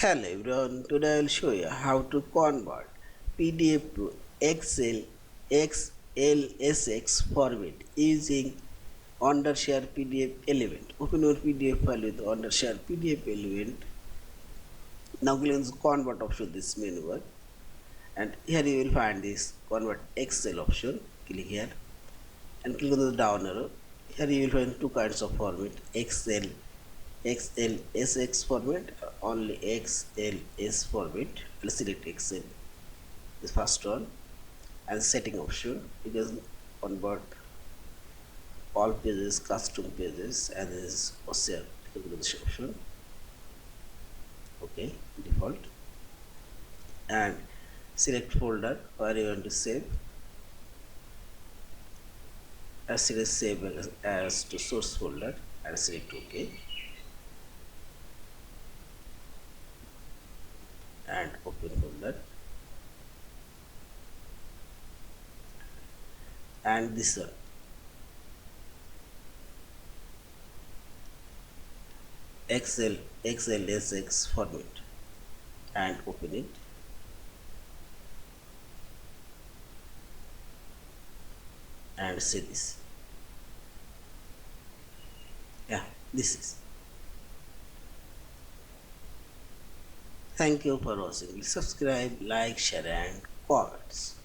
Hello everyone, today I will show you how to convert PDF to Excel XLSX format using Wondershare PDF element. Open your PDF file with Wondershare PDF element. Now click on the convert option this menu bar, and here you will find this convert Excel option. Click here and click on the down arrow. Here you will find two kinds of format: Excel XLSX format, only XLS format. I'll select Excel, this first one, and setting option. You can convert all pages, custom pages, and this share. Click on this option. Okay, default, and select folder where you want to save. I select save as to source folder and select OK. And open folder, and this one Excel XLSX format, and open it, and see this. Yeah, this is. Thank you for watching. Please subscribe, like, share, and comments.